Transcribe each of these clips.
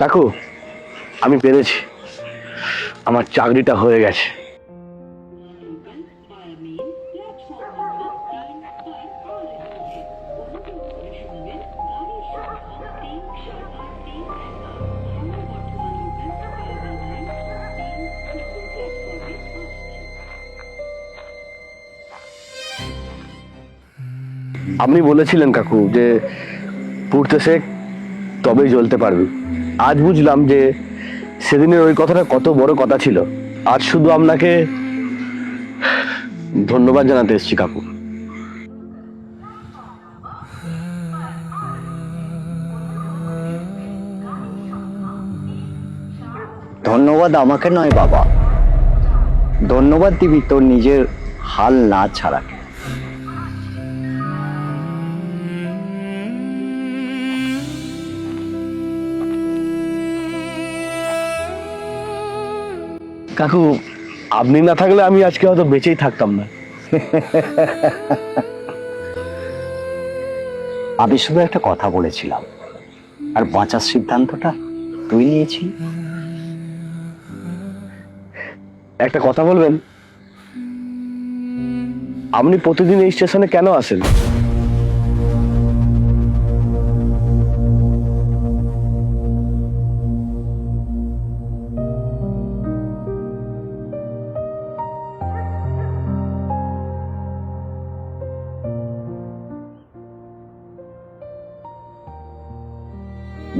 কাকু, আমি পেরেছি, আমার চাকরিটা হয়ে গেছে। আপনি বলেছিলেন কাকু যে পুড়তে শেখ তবেই জ্বলতে পারবি। আজ বুঝলাম যে সেদিনের ওই কথাটা কত বড় কথা ছিল। আজ শুধু আপনাকে ধন্যবাদ জানাতে এসেছি কাকু। ধন্যবাদ আমাকে নয় বাবা, ধন্যবাদ দিবি তোর নিজের হাল না ছাড়াকে। কাকু, আপনি না থাকলে আমি আজকে হয়তো বেঁচেই থাকতাম না। আমি শুধু একটা কথা বলেছিলাম, আর বাঁচার সিদ্ধান্তটা তুই নিয়েছিস। একটা কথা বলবেন, আপনি প্রতিদিন এই স্টেশনে কেন আসেন?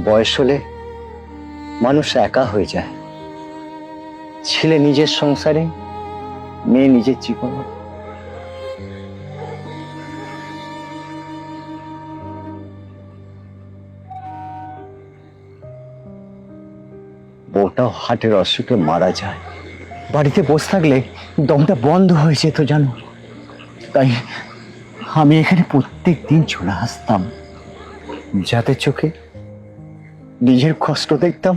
বয়স হলে মানুষ একা হয়ে যায়। ছেলে নিজের সংসারে, মেয়ে নিজের জীবনে। বউটাও হার্টের অসুখে মারা যায়। বাড়িতে বসে থাকলে দমটা বন্ধ হয়ে যেত জানো। তাই আমি এখানে প্রত্যেক দিন চলে আসতাম, যাতে চোখে নিজের কষ্ট দেখতাম,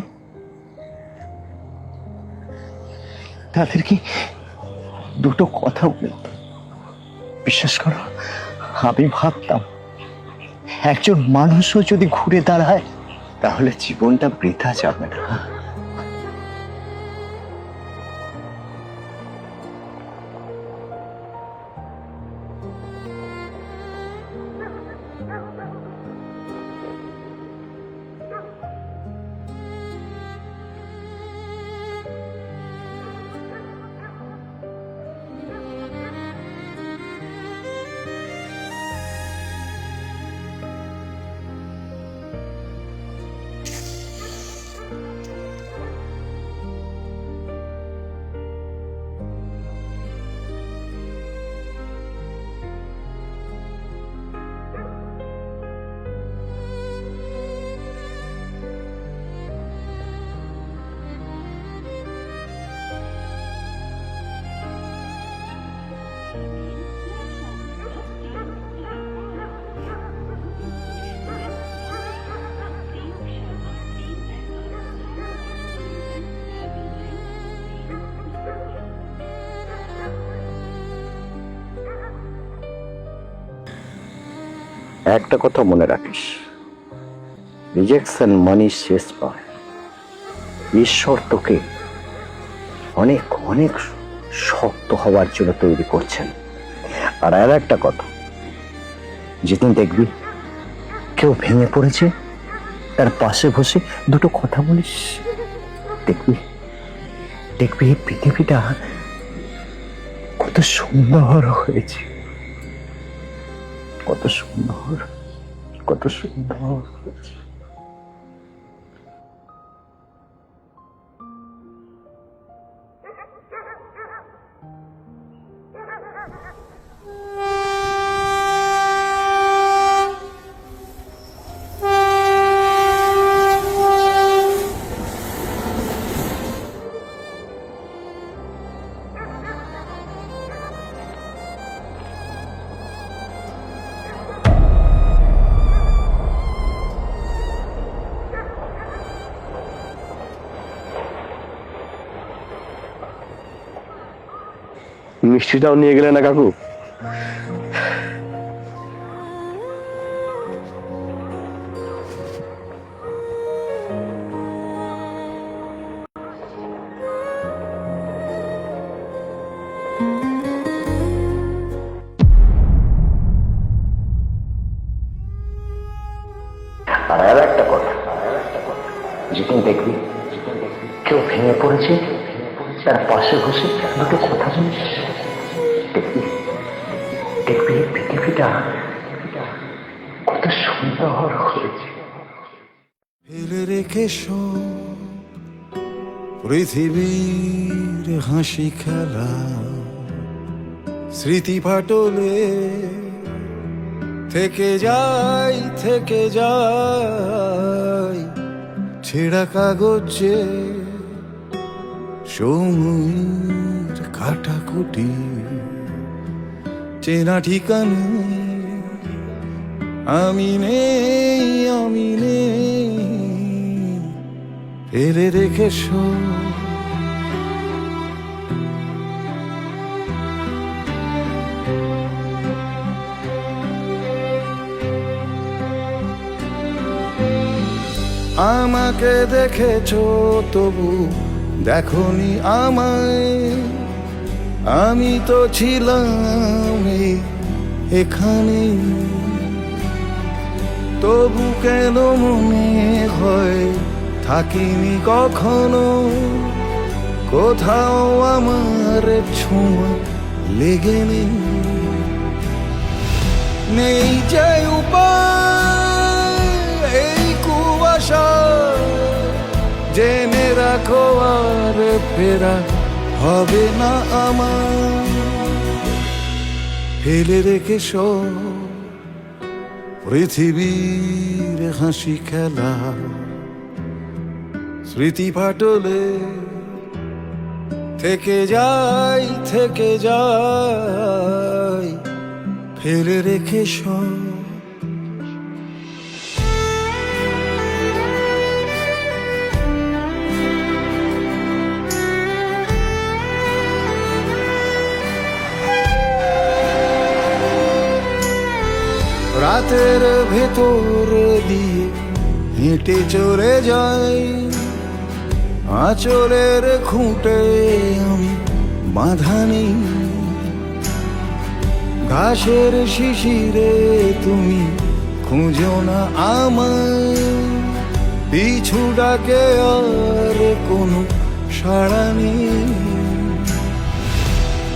তাদেরকে দুটো কথা বলতাম। বিশ্বাস করো, আমি ভাবতাম একজন মানুষও যদি ঘুরে দাঁড়ায় তাহলে জীবনটা বৃথা যাবে না। একটা কথা মনে রাখিস, রিজেকশন মানি শেষ পায়। ঈশ্বর তোকে অনেক অনেক শক্ত হওয়ার জন্য তৈরি করছেন। আর একটা কথা, যেদিন দেখবি কেউ ভেঙে পড়েছে, তার পাশে বসে দুটো কথা বলিস, দেখবি দেখবি এই পৃথিবীটা কত সুন্দর হয়েছে, কত সুন্দর, কত সুন্দর হয়েছে। মিষ্টিটাও নিয়ে গেলে না কাকু? আর একটা কথা, যেদিন দেখবি কেউ ভেঙে পড়েছে, তার পাশে বসে দুটো কথা শুনিস, দেখবি দেখবি পৃথিবীটা কত সুন্দর হয়েছে। ফেলে রেখে সব পৃথিবীর হাসি খেলা, স্মৃতি ফাটলে থেকে যায় ছেঁড়া কাগজে সময়ের কাটাকুটি, চেনা ঠিকানা আমি নেই ফেলে রেখে সব। আমাকে দেখেছো তবু দেখনি আমায়, আমি তো ছিলাম এখানে, তবু কেন মনে হয় থাকিনি কখনো, কোথাও আমার ছোঁয়া লেগে নেই যে উপায়, এই কুয়াশা জেনে রাখো আর ফেরা হবে না আমার। ফেলে রেখে সব পৃথিবীর হাসি খেলা, স্মৃতি ফাটলে থেকে যায় ফেলে রেখে সব। রাতের ভেতর দিয়ে হেঁটে চলে যাই, আঁচলের খুঁটে আমি বাঁধা নেই, ঘাসের শিশিরে তুমি খুঁজো না আমায়, পিছু ডাকে আর কোনো সাড়া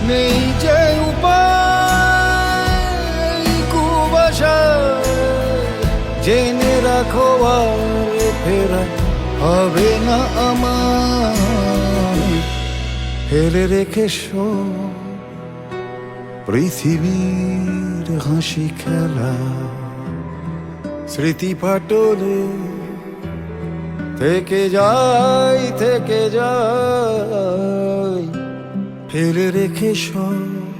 নেই যে উপায়, কুয়াশা জেনে রাখো আর ফেরা হবে না আমার। ফেলে রেখে সব পৃথিবীর হাসি খেলা, স্মৃতি ফাটলে থেকে যায় ফেলে রেখে সব।